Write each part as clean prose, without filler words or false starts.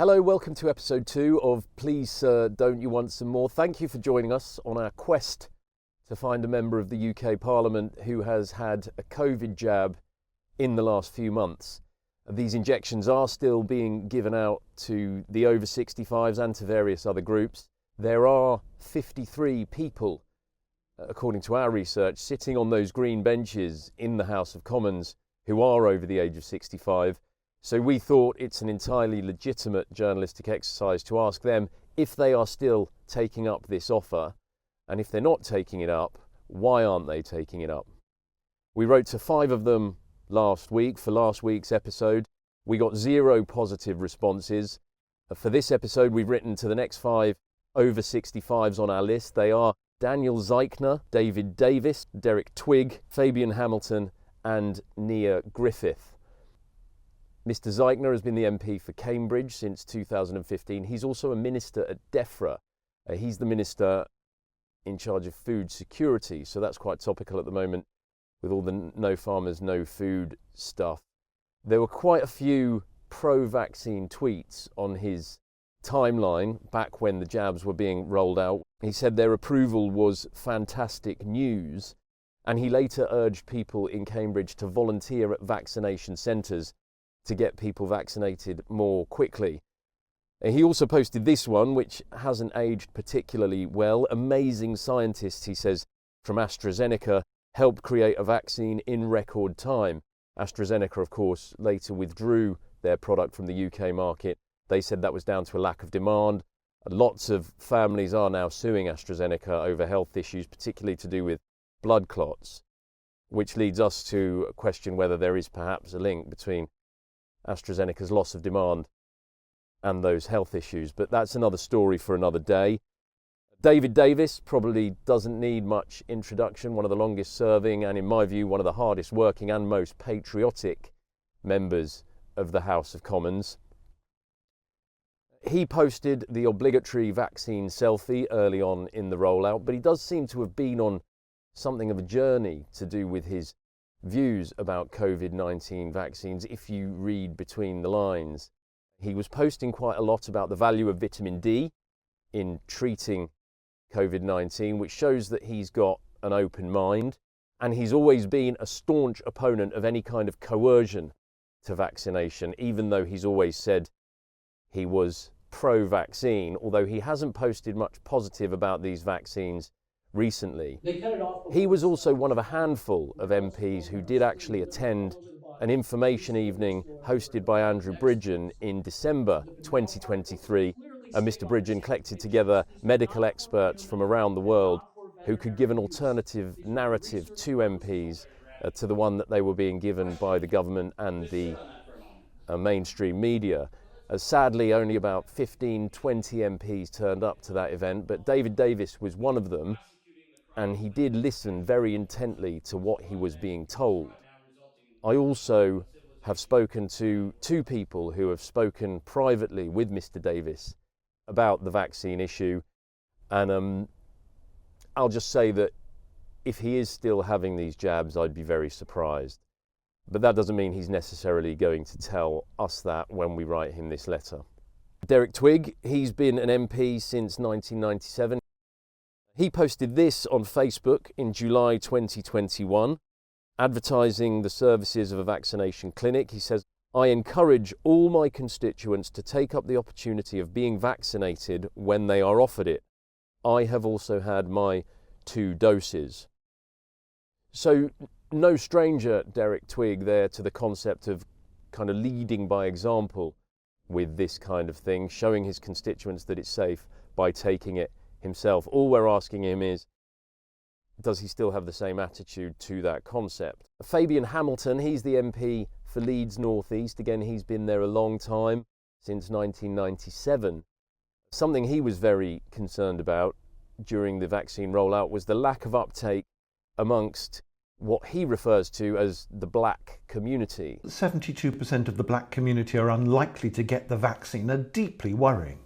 Hello, welcome to episode 2 of Please Sir, Don't You Want Some More? Thank you for joining us on our quest to find a member of the UK Parliament who has had a COVID jab in the last few months. These injections are still being given out to the over 65s and to various other groups. There are 53 people, according to our research, sitting on those green benches in the House of Commons who are over the age of 65. So we thought it's an entirely legitimate journalistic exercise to ask them if they are still taking up this offer, and if they're not taking it up, why aren't they taking it up? We wrote to 5 of them last week for last week's episode. We got 0 positive responses. For this episode, we've written to the next 5 over 65s on our list. They are Daniel Zeichner, David Davis, Derek Twigg, Fabian Hamilton, and Nia Griffith. Mr. Zeichner has been the MP for Cambridge since 2015. He's also a minister at DEFRA. He's the minister in charge of food security, so that's quite topical at the moment with all the no farmers, no food stuff. There were quite a few pro-vaccine tweets on his timeline back when the jabs were being rolled out. He said their approval was fantastic news, and he later urged people in Cambridge to volunteer at vaccination centres to get people vaccinated more quickly. He also posted this one, which hasn't aged particularly well. Amazing scientists, he says, from AstraZeneca helped create a vaccine in record time. AstraZeneca, of course, later withdrew their product from the UK market. They said that was down to a lack of demand. Lots of families are now suing AstraZeneca over health issues, particularly to do with blood clots, which leads us to question whether there is perhaps a link between AstraZeneca's loss of demand and those health issues, but that's another story for another day. David Davis probably doesn't need much introduction, one of the longest serving and, in my view, one of the hardest working and most patriotic members of the House of Commons. He posted the obligatory vaccine selfie early on in the rollout, but he does seem to have been on something of a journey to do with his views about COVID-19 vaccines. If you read between the lines, he was posting quite a lot about the value of vitamin D in treating COVID-19, which shows that he's got an open mind, and he's always been a staunch opponent of any kind of coercion to vaccination, even though he's always said he was pro-vaccine, although he hasn't posted much positive about these vaccines recently. He was also one of a handful of MPs who did actually attend an information evening hosted by Andrew Bridgen in December 2023. Mr. Bridgen collected together medical experts from around the world who could give an alternative narrative to MPs to the one that they were being given by the government and the mainstream media. Sadly, only about 15, 20 MPs turned up to that event, but David Davis was one of them, and he did listen very intently to what he was being told. I also have spoken to 2 people who have spoken privately with Mr. Davis about the vaccine issue, and I'll just say that if he is still having these jabs, I'd be very surprised. But that doesn't mean he's necessarily going to tell us that when we write him this letter. Derek Twigg, he's been an MP since 1997. He posted this on Facebook in July 2021, advertising the services of a vaccination clinic. He says, "I encourage all my constituents to take up the opportunity of being vaccinated when they are offered it. I have also had my 2 doses." So no stranger, Derek Twigg, there to the concept of kind of leading by example with this kind of thing, showing his constituents that it's safe by taking it himself. All we're asking him is, does he still have the same attitude to that concept? Fabian Hamilton, he's the MP for Leeds North East. Again, he's been there a long time, since 1997. Something he was very concerned about during the vaccine rollout was the lack of uptake amongst what he refers to as the black community. 72% of the black community are unlikely to get the vaccine are deeply worrying.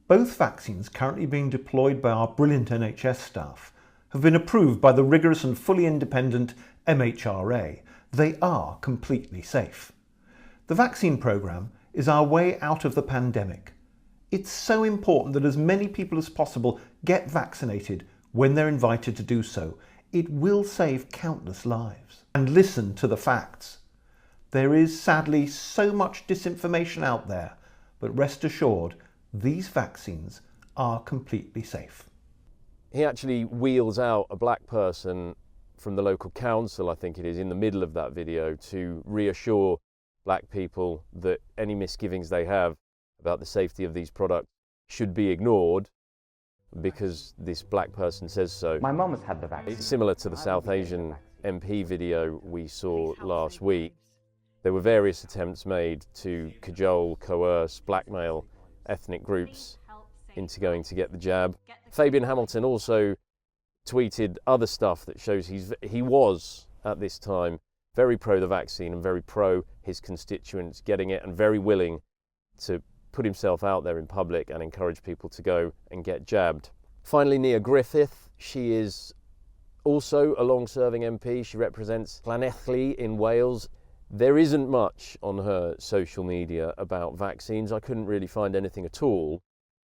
Both vaccines currently being deployed by our brilliant NHS staff have been approved by the rigorous and fully independent MHRA. They are completely safe. The vaccine programme is our way out of the pandemic. It's so important that as many people as possible get vaccinated when they're invited to do so. It will save countless lives. And listen to the facts. There is sadly so much disinformation out there, but rest assured, these vaccines are completely safe. He actually wheels out a black person from the local council, I think it is, in the middle of that video to reassure black people that any misgivings they have about the safety of these products should be ignored because this black person says so. My mum has had the vaccine. It's similar to the South Asian MP video we saw last week. There were various attempts made to cajole, coerce, blackmail ethnic groups into going to get the jab. Fabian Hamilton also tweeted other stuff that shows he was, at this time, very pro the vaccine and very pro his constituents getting it and very willing to put himself out there in public and encourage people to go and get jabbed. Finally, Nia Griffith. She is also a long-serving MP. She represents Llanelli in Wales. There isn't much on her social media about vaccines. I couldn't really find anything at all,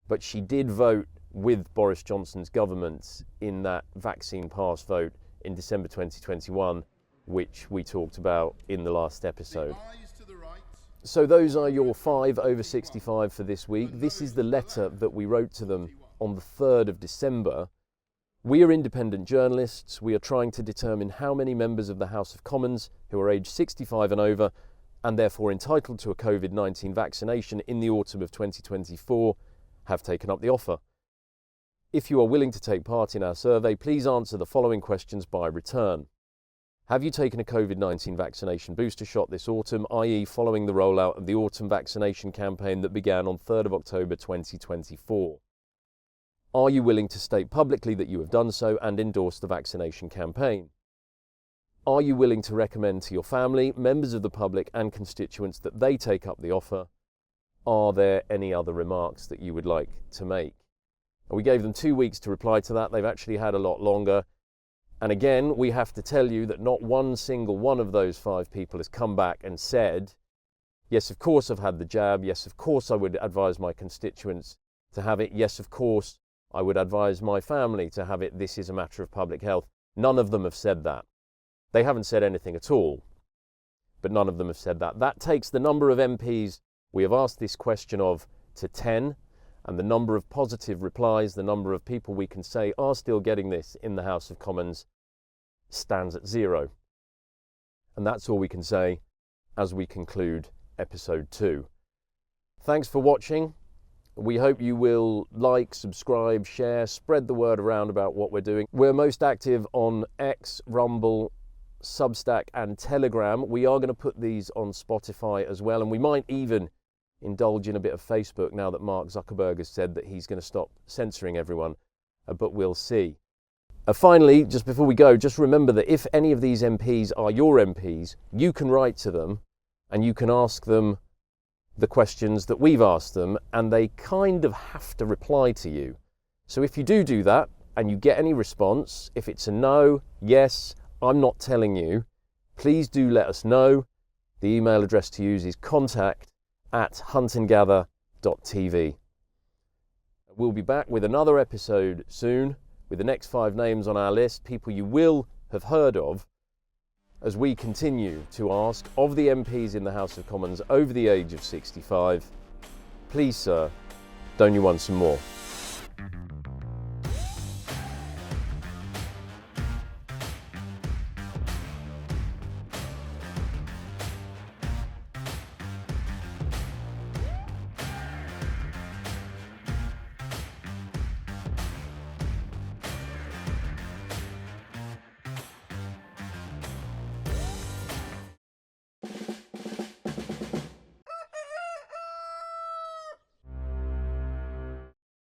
but she did vote with Boris Johnson's government in that vaccine pass vote in December 2021, which we talked about in the last episode. So those are your 5 over 65 for this week. This is the letter that we wrote to them on the 3rd of December. We are independent journalists. We are trying to determine how many members of the House of Commons who are aged 65 and over and therefore entitled to a COVID-19 vaccination in the autumn of 2024 have taken up the offer. If you are willing to take part in our survey, please answer the following questions by return. Have you taken a COVID-19 vaccination booster shot this autumn, i.e. following the rollout of the autumn vaccination campaign that began on 3rd of October 2024? Are you willing to state publicly that you have done so and endorse the vaccination campaign? Are you willing to recommend to your family, members of the public and constituents that they take up the offer? Are there any other remarks that you would like to make? And we gave them 2 weeks to reply to that. They've actually had a lot longer. And again, we have to tell you that not one single one of those 5 people has come back and said, yes, of course I've had the jab. Yes, of course I would advise my constituents to have it. Yes, of course I would advise my family to have it. This is a matter of public health. None of them have said that. They haven't said anything at all, but none of them have said that. That takes the number of MPs we have asked this question of to 10, and the number of positive replies, the number of people we can say are still getting this in the House of Commons stands at 0. And that's all we can say as we conclude episode 2. Thanks for watching. We hope you will like, subscribe, share, spread the word around about what we're doing. We're most active on X, Rumble, Substack and Telegram. We are going to put these on Spotify as well, and we might even indulge in a bit of Facebook now that Mark Zuckerberg has said that he's going to stop censoring everyone, but we'll see. Finally, just before we go, just remember that if any of these MPs are your MPs, you can write to them and you can ask them the questions that we've asked them, and they kind of have to reply to you. So if you do that and you get any response, if it's a no, yes, I'm not telling you, please do let us know. The email address to use is contact@huntandgather.tv. We'll be back with another episode soon with the next 5 names on our list, people you will have heard of, as we continue to ask of the MPs in the House of Commons over the age of 65, please sir, don't you want some more?